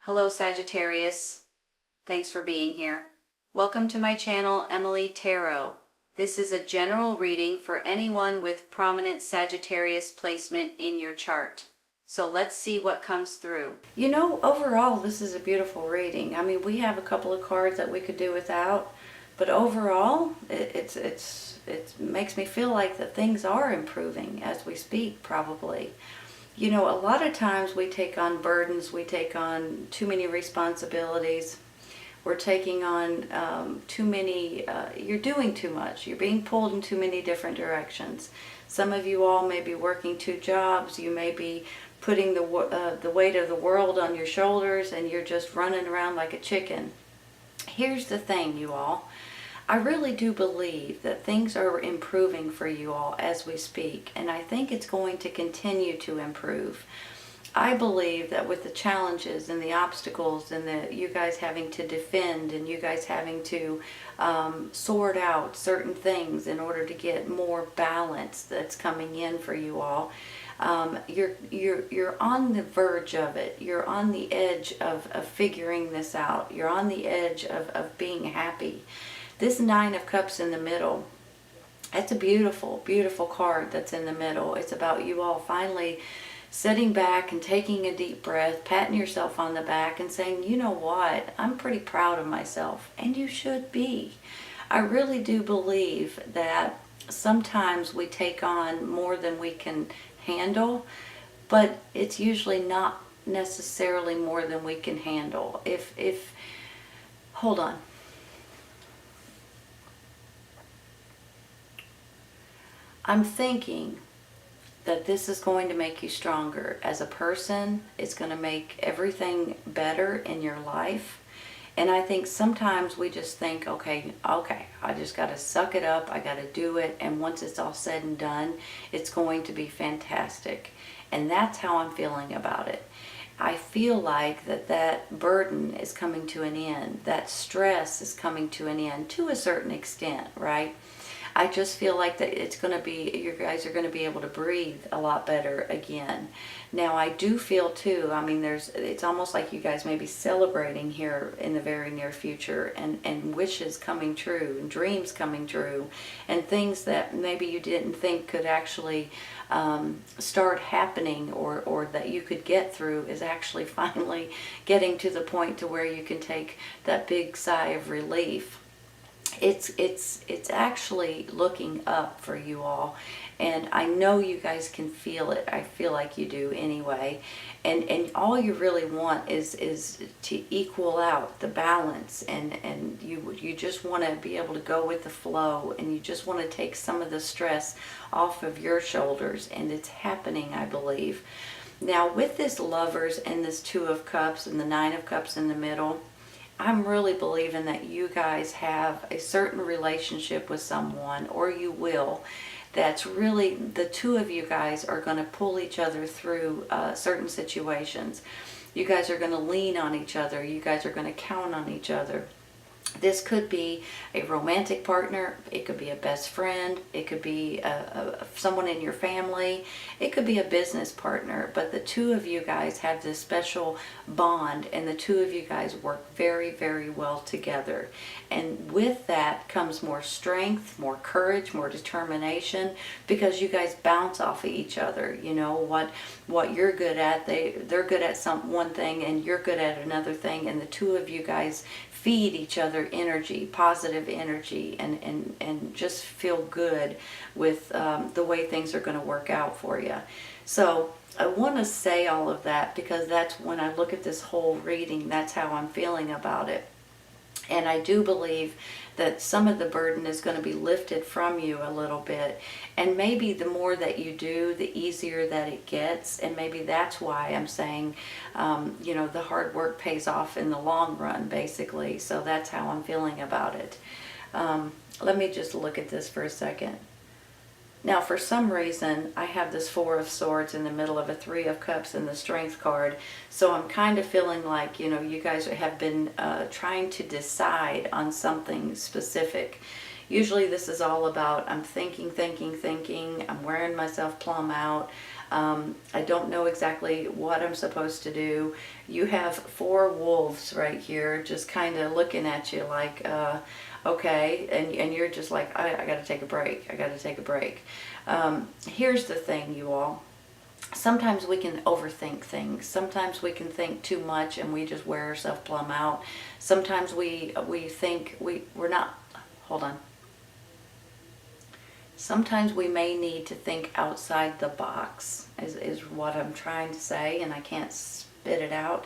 Hello Sagittarius, thanks for being here. Welcome to my channel, Emily Tarot. This is a general reading for anyone with prominent Sagittarius placement in your chart. So let's see what comes through. You know, overall this is a beautiful reading. I mean, we have a couple of cards that we could do without, but overall it makes me feel like that things are improving as we speak, probably. You know, a lot of times we take on burdens, we take on too many responsibilities, we're taking on too many, you're doing too much, you're being pulled in too many different directions. Some of you all may be working 2 jobs, you may be putting the weight of the world on your shoulders and you're just running around like a chicken. Here's the thing, you all. I really do believe that things are improving for you all as we speak, and I think it's going to continue to improve. I believe that with the challenges and the obstacles and you guys having to defend and you guys having to sort out certain things in order to get more balance that's coming in for you all, you're on the verge of it. You're on the edge of figuring this out. You're on the edge of being happy. This 9 of Cups in the middle, that's a beautiful, beautiful card that's in the middle. It's about you all finally sitting back and taking a deep breath, patting yourself on the back and saying, you know what, I'm pretty proud of myself. And you should be. I really do believe that sometimes we take on more than we can handle, but it's usually not necessarily more than we can handle. Hold on. I'm thinking that this is going to make you stronger as a person. It's going to make everything better in your life. And I think sometimes we just think, okay, I just got to suck it up. I got to do it. And once it's all said and done, it's going to be fantastic. And that's how I'm feeling about it. I feel like that burden is coming to an end. That stress is coming to an end to a certain extent, right? I just feel like that it's going to be, you guys are going to be able to breathe a lot better again. Now I do feel too, I mean, it's almost like you guys may be celebrating here in the very near future, and wishes coming true and dreams coming true and things that maybe you didn't think could actually start happening or that you could get through is actually finally getting to the point to where you can take that big sigh of relief. It's actually looking up for you all, and I know you guys can feel it. I feel like you do anyway, and all you really want is to equal out the balance, and you just want to be able to go with the flow, and you just want to take some of the stress off of your shoulders, and it's happening, I believe. Now with this Lovers and this 2 of Cups and the 9 of Cups in the middle, I'm really believing that you guys have a certain relationship with someone, or you will, that's really, the 2 of you guys are going to pull each other through certain situations. You guys are going to lean on each other. You guys are going to count on each other. This could be a romantic partner, it could be a best friend, it could be someone in your family, it could be a business partner, but the 2 of you guys have this special bond, and the 2 of you guys work very, very well together. And with that comes more strength, more courage, more determination, because you guys bounce off of each other. You know, what you're good at, they're good at one thing, and you're good at another thing, and the 2 of you guys feed each other energy, positive energy, and just feel good with the way things are going to work out for you. So I want to say all of that because that's when I look at this whole reading, that's how I'm feeling about it. And I do believe that some of the burden is going to be lifted from you a little bit. And maybe the more that you do, the easier that it gets. And maybe that's why I'm saying, you know, the hard work pays off in the long run, basically. So that's how I'm feeling about it. Let me just look at this for a second. Now, for some reason, I have this 4 of Swords in the middle of a 3 of Cups and the Strength card. So I'm kind of feeling like, you know, you guys have been trying to decide on something specific. Usually this is all about, I'm thinking, I'm wearing myself plumb out. I don't know exactly what I'm supposed to do. You have 4 wolves right here just kind of looking at you like, okay, and you're just like, I got to take a break. I got to take a break. Here's the thing, you all. Sometimes we can overthink things. Sometimes we can think too much and we just wear ourselves plumb out. Sometimes we think we're not, hold on. Sometimes we may need to think outside the box, is what I'm trying to say, and I can't spit it out.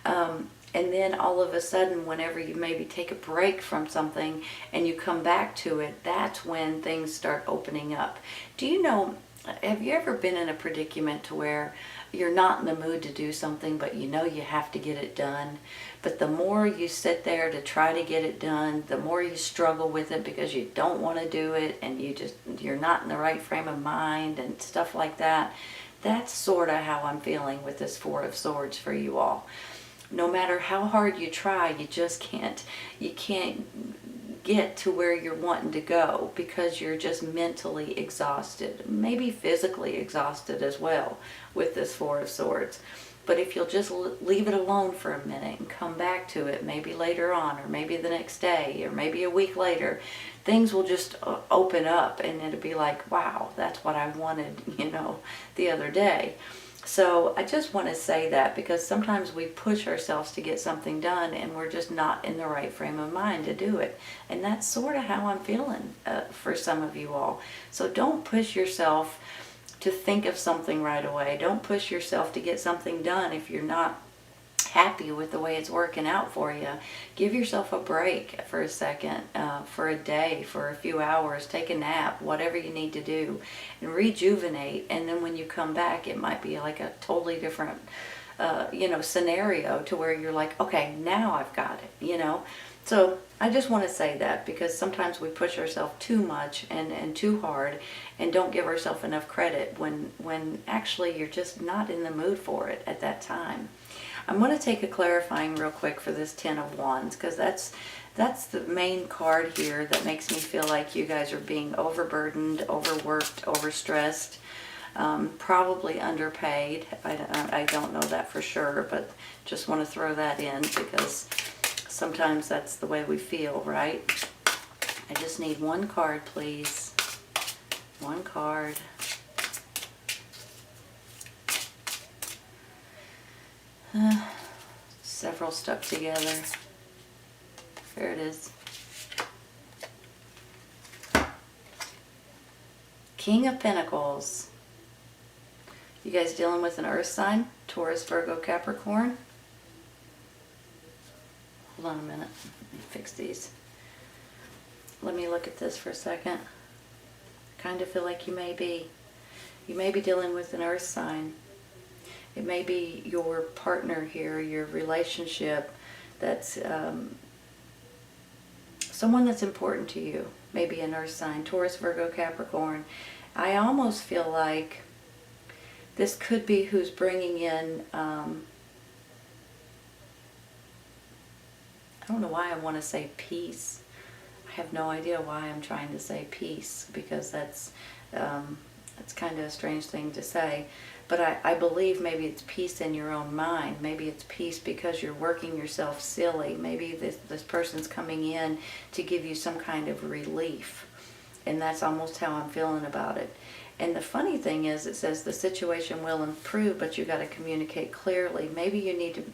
And then all of a sudden, whenever you maybe take a break from something and you come back to it, that's when things start opening up. Do you know, have you ever been in a predicament to where you're not in the mood to do something, but you know you have to get it done? But the more you sit there to try to get it done, the more you struggle with it because you don't want to do it and you're not in the right frame of mind and stuff like that. That's sort of how I'm feeling with this 4 of Swords for you all. No matter how hard you try, you just can't get to where you're wanting to go because you're just mentally exhausted, maybe physically exhausted as well with this 4 of Swords. But if you'll just leave it alone for a minute and come back to it, maybe later on, or maybe the next day, or maybe a week later, things will just open up and it'll be like, wow, that's what I wanted, the other day. So I just want to say that because sometimes we push ourselves to get something done and we're just not in the right frame of mind to do it. And that's sort of how I'm feeling for some of you all. So don't push yourself to think of something right away. Don't push yourself to get something done if you're not happy with the way it's working out for you. Give yourself a break for a second, for a day, for a few hours. Take a nap, whatever you need to do, and rejuvenate. And then when you come back, it might be like a totally different scenario to where you're like, okay, now I've got it, So I just want to say that because sometimes we push ourselves too much and too hard and don't give ourselves enough credit when actually you're just not in the mood for it at that time. I'm going to take a clarifying real quick for this 10 of Wands because that's the main card here that makes me feel like you guys are being overburdened, overworked, overstressed, probably underpaid. I don't know that for sure, but just want to throw that in because sometimes that's the way we feel, right? I just need one card, please. One card. Several stuck together. Here it is. King of Pentacles. You guys dealing with an earth sign? Taurus, Virgo, Capricorn? Hold on a minute. Let me fix these. Let me look at this for a second. I kind of feel like you may be dealing with an earth sign. It may be your partner here, your relationship, that's someone that's important to you. Maybe an earth sign, Taurus, Virgo, Capricorn. I almost feel like this could be who's bringing in, I don't know why I want to say peace. I have no idea why I'm trying to say peace because that's kind of a strange thing to say. But I believe maybe it's peace in your own mind. Maybe it's peace because you're working yourself silly. Maybe this person's coming in to give you some kind of relief. And that's almost how I'm feeling about it. And the funny thing is, it says the situation will improve, but you got to communicate clearly. Maybe you need to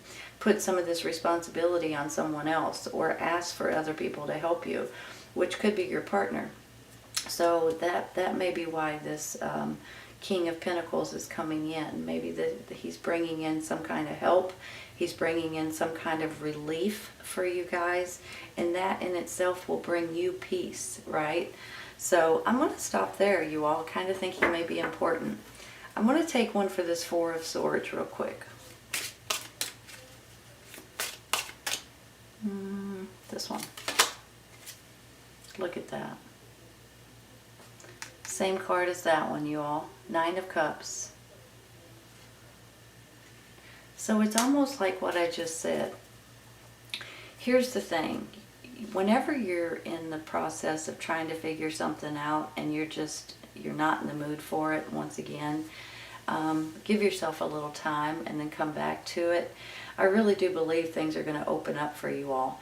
put some of this responsibility on someone else or ask for other people to help you, which could be your partner. So that may be why this King of Pentacles is coming in. Maybe he's bringing in some kind of help. He's bringing in some kind of relief for you guys. And that in itself will bring you peace, right? So I'm going to stop there, you all. Kind of think he may be important. I'm going to take one for this 4 of Swords real quick. This one. Look at that. Same card as that one, you all. 9 of Cups. So it's almost like what I just said. Here's the thing. Whenever you're in the process of trying to figure something out and you're not in the mood for it, once again, Give yourself a little time and then come back to it. I really do believe things are going to open up for you all.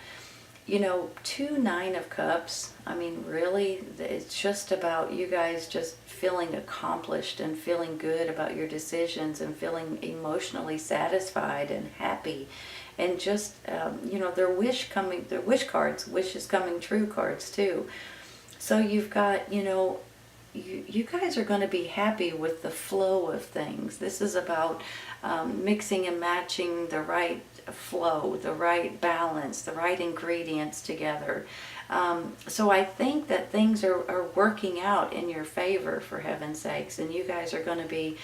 You know, 2 Nine of Cups, I mean, really, it's just about you guys just feeling accomplished and feeling good about your decisions and feeling emotionally satisfied and happy. And just, you know, their wish cards, wishes coming true cards too. So you've got, you know, you guys are going to be happy with the flow of things. This is about mixing and matching the right flow, the right balance, the right ingredients together. So I think that things are working out in your favor, for heaven's sakes, and you guys are going to be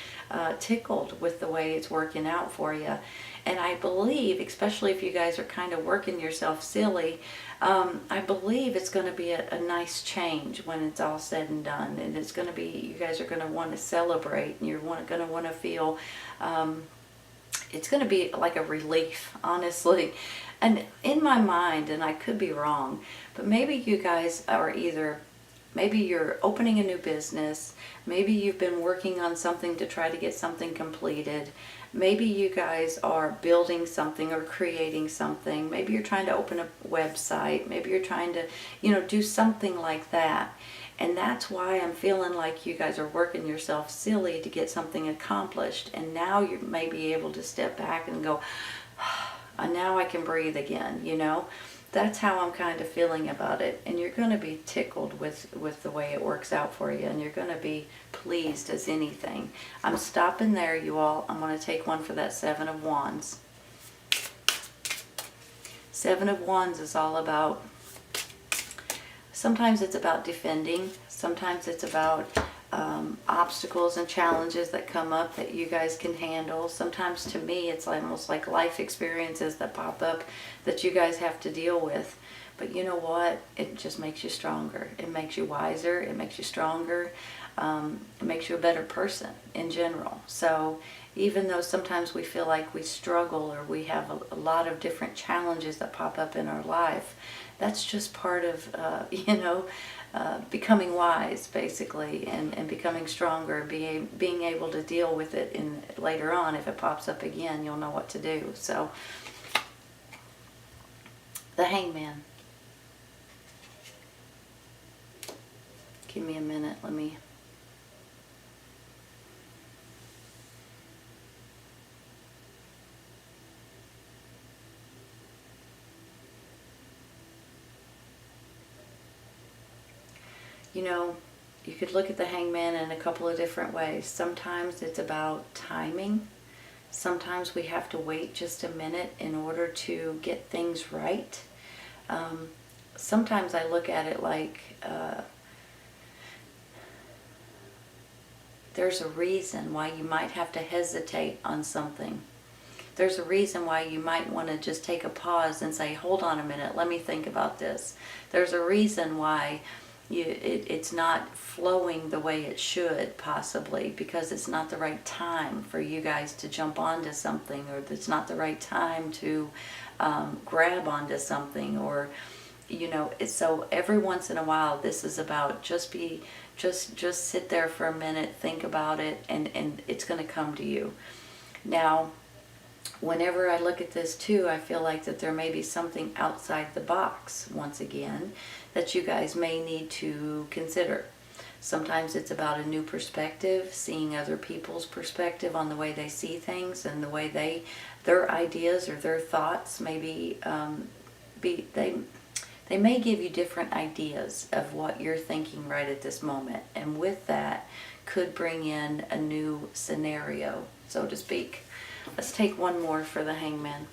tickled with the way it's working out for you. And I believe, especially if you guys are kind of working yourself silly, I believe it's going to be a nice change when it's all said and done. And it's going to be, you guys are going to want to celebrate, and you're going to want to feel, it's going to be like a relief, honestly. And in my mind, and I could be wrong, but maybe you guys are either, maybe you're opening a new business, maybe you've been working on something to try to get something completed, maybe you guys are building something or creating something, maybe you're trying to open a website, maybe you're trying to, you know, do something like that. And that's why I'm feeling like you guys are working yourself silly to get something accomplished. And now you may be able to step back and go, now I can breathe again, you know. That's how I'm kind of feeling about it. And you're going to be tickled with the way it works out for you. And you're going to be pleased as anything. I'm stopping there, you all. I'm going to take one for that 7 of Wands. 7 of Wands is all about, sometimes it's about defending. Sometimes it's about obstacles and challenges that come up that you guys can handle. Sometimes, to me, it's almost like life experiences that pop up that you guys have to deal with. But you know what? It just makes you stronger. It makes you wiser. It makes you stronger. It makes you a better person in general. So even though sometimes we feel like we struggle or we have a lot of different challenges that pop up in our life, that's just part of, you know, becoming wise, basically, and becoming stronger, being able to deal with it later on. If it pops up again, you'll know what to do. So, the Hangman. Give me a minute. Let me... You know, you could look at the Hangman in a couple of different ways. Sometimes it's about timing. Sometimes we have to wait just a minute in order to get things right. Sometimes I look at it like there's a reason why you might have to hesitate on something. There's a reason why you might want to just take a pause and say, hold on a minute, let me think about this. There's a reason why it's not flowing the way it should, possibly, because it's not the right time for you guys to jump onto something, or it's not the right time to grab onto something, or, you know. So every once in a while, this is about just sit there for a minute, think about it, and it's going to come to you. Now, whenever I look at this too, I feel like that there may be something outside the box, once again, that you guys may need to consider. Sometimes it's about a new perspective, seeing other people's perspective on the way they see things and the way their ideas or their thoughts maybe they may give you different ideas of what you're thinking right at this moment, and with that could bring in a new scenario, so to speak. Let's take one more for the Hangman.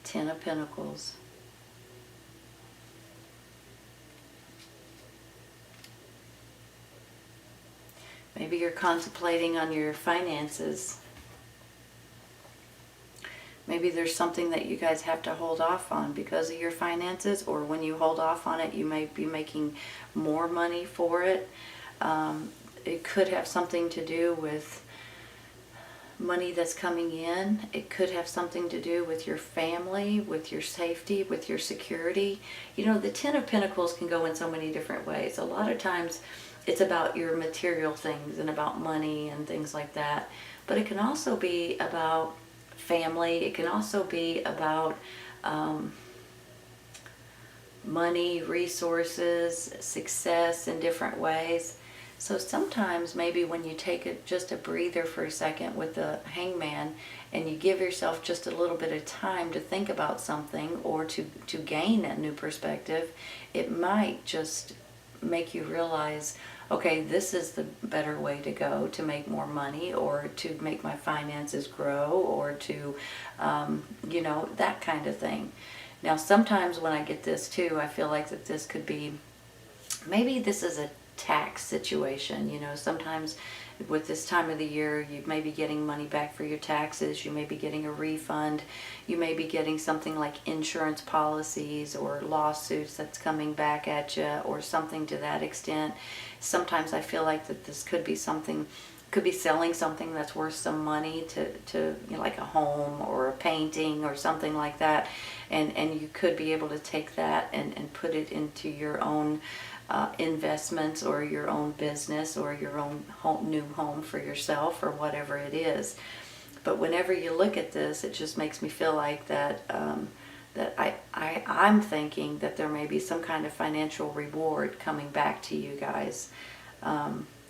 Ten of Pentacles. Maybe you're contemplating on your finances. Maybe there's something that you guys have to hold off on because of your finances, or when you hold off on it, you may be making more money for it. It could have something to do with money that's coming in. It could have something to do with your family, with your safety, with your security. You know, the Ten of Pentacles can go in so many different ways. A lot of times it's about your material things and about money and things like that. But it can also be about family. It can also be about money, resources, success in different ways. So sometimes maybe when you take just a breather for a second with the Hangman and you give yourself just a little bit of time to think about something or to gain a new perspective, it might just make you realize, okay, this is the better way to go to make more money or to make my finances grow or to, you know, that kind of thing. Now, sometimes when I get this too, I feel like that this could be, maybe this is a tax situation. You know, sometimes with this time of the year, you may be getting money back for your taxes. You may be getting a refund. You may be getting something like insurance policies or lawsuits that's coming back at you or something to that extent. Sometimes I feel like that this could be something, could be selling something that's worth some money to you know, like a home or a painting or something like that. And you could be able to take that and put it into your own investments or your own business or your own new home for yourself or whatever it is. But whenever you look at this, it just makes me feel like that I'm thinking that there may be some kind of financial reward coming back to you guys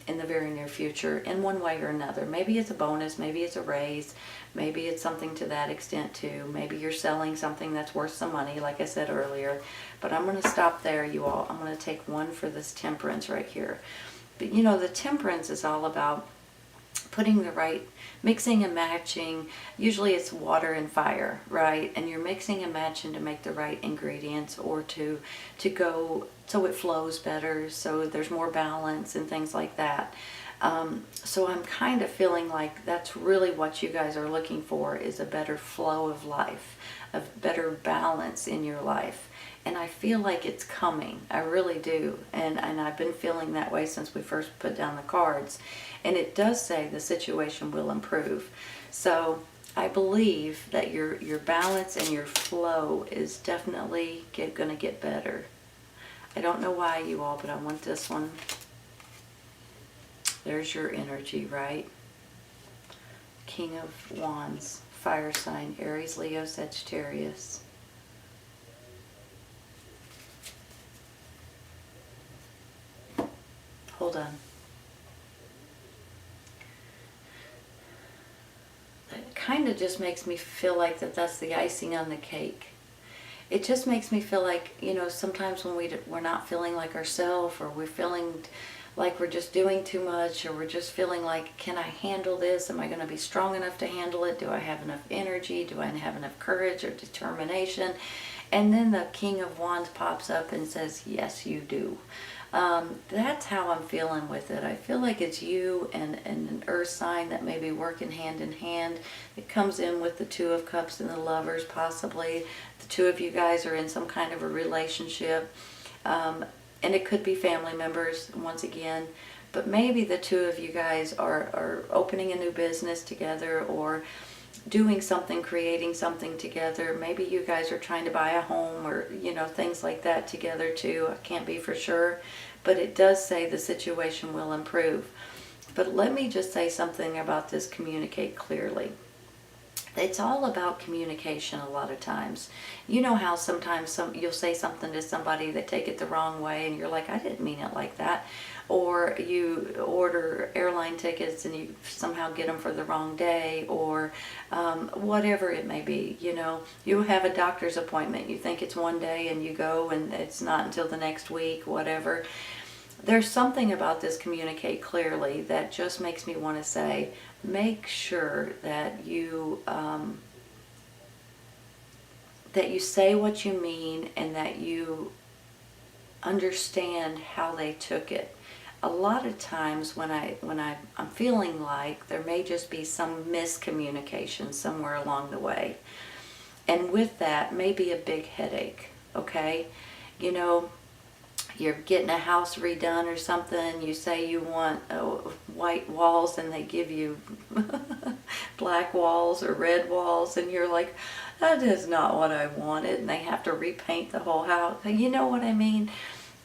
in the very near future in one way or another. Maybe it's a bonus, maybe it's a raise, maybe it's something to that extent too. Maybe you're selling something that's worth some money, like I said earlier. But I'm going to stop there, you all. I'm going to take one for this Temperance right here. But you know, the Temperance is all about putting the right, mixing and matching. Usually it's water and fire, right? And you're mixing and matching to make the right ingredients or to go so it flows better, so there's more balance and things like that. So I'm kind of feeling like that's really what you guys are looking for, is a better flow of life, a better balance in your life. And I feel like it's coming. I really do. And I've been feeling that way since we first put down the cards. And it does say the situation will improve. So I believe that your balance and your flow is definitely going to get better. I don't know why, you all, but I want this one. There's your energy, right? King of Wands, fire sign, Aries, Leo, Sagittarius. Hold on. That kind of just makes me feel like that's the icing on the cake. It just makes me feel like, you know, sometimes when we're not feeling like ourselves, or we're feeling like we're just doing too much, or we're just feeling like, can I handle this? Am I going to be strong enough to handle it? Do I have enough energy? Do I have enough courage or determination? And then the King of Wands pops up and says, yes, you do. That's how I'm feeling with it. I feel like it's you and an earth sign that may be working hand in hand. It comes in with the Two of Cups and the Lovers, possibly. The two of you guys are in some kind of a relationship. And it could be family members, once again. But maybe the two of you guys are opening a new business together, or doing something, creating something together. Maybe you guys are trying to buy a home, or, you know, things like that together too. I can't be for sure, but it does say the situation will improve. But let me just say something about this communicate clearly. It's all about communication a lot of times. You know how sometimes you'll say something to somebody, they take it the wrong way, and you're like, I didn't mean it like that. Or you order airline tickets and you somehow get them for the wrong day, or whatever it may be. You know, you have a doctor's appointment, you think it's one day and you go and it's not until the next week, whatever. There's something about this communicate clearly that just makes me want to say, make sure that you say what you mean, and that you understand how they took it. A lot of times when I'm feeling like there may just be some miscommunication somewhere along the way, and with that maybe a big headache. Okay, you know, you're getting a house redone or something, you say you want white walls and they give you black walls or red walls, and you're like, that is not what I wanted, and they have to repaint the whole house. You know what I mean?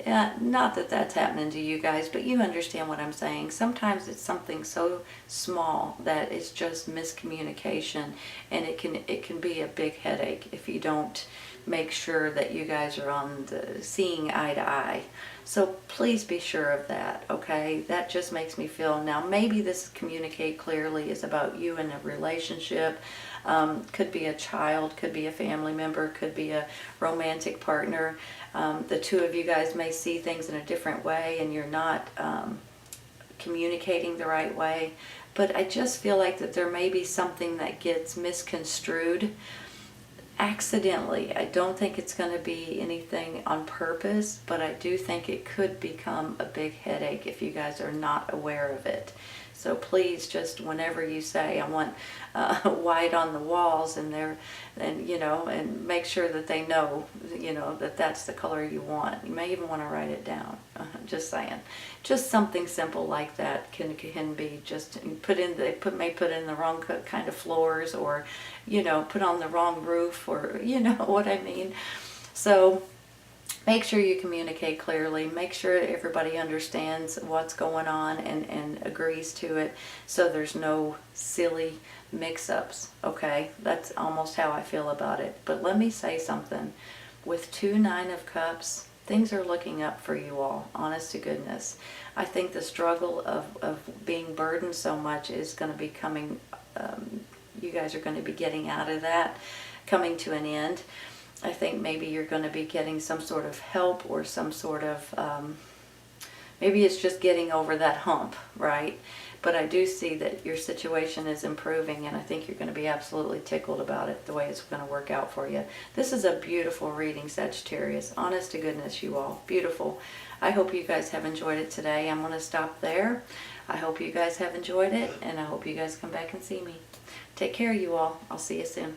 Yeah, not that that's happening to you guys, but you understand what I'm saying. Sometimes it's something so small that it's just miscommunication, and it can be a big headache if you don't make sure that you guys are on the seeing eye to eye. So please be sure of that, okay? That just makes me feel, now maybe this communicate clearly is about you and a relationship. Could be a child, could be a family member, could be a romantic partner. The two of you guys may see things in a different way, and you're not communicating the right way. But I just feel like that there may be something that gets misconstrued accidentally. I don't think it's going to be anything on purpose, but I do think it could become a big headache if you guys are not aware of it. So please, just whenever you say, I want white on the walls, and and make sure that they know, that that's the color you want. You may even want to write it down. Just saying. Just something simple like that can be just may put in the wrong kind of floors, or put on the wrong roof, or what I mean. So make sure you communicate clearly. Make sure everybody understands what's going on and agrees to it, so there's no silly mix-ups, okay? That's almost how I feel about it. But let me say something. With 2 9 of Cups, things are looking up for you all, honest to goodness. I think the struggle of being burdened so much is going to be coming, you guys are going to be getting out of that, coming to an end. I think maybe you're going to be getting some sort of help, or some sort of, maybe it's just getting over that hump, right? But I do see that your situation is improving, and I think you're going to be absolutely tickled about it, the way it's going to work out for you. This is a beautiful reading, Sagittarius. Honest to goodness, you all. Beautiful. I hope you guys have enjoyed it today. I'm going to stop there. I hope you guys have enjoyed it, and I hope you guys come back and see me. Take care, you all. I'll see you soon.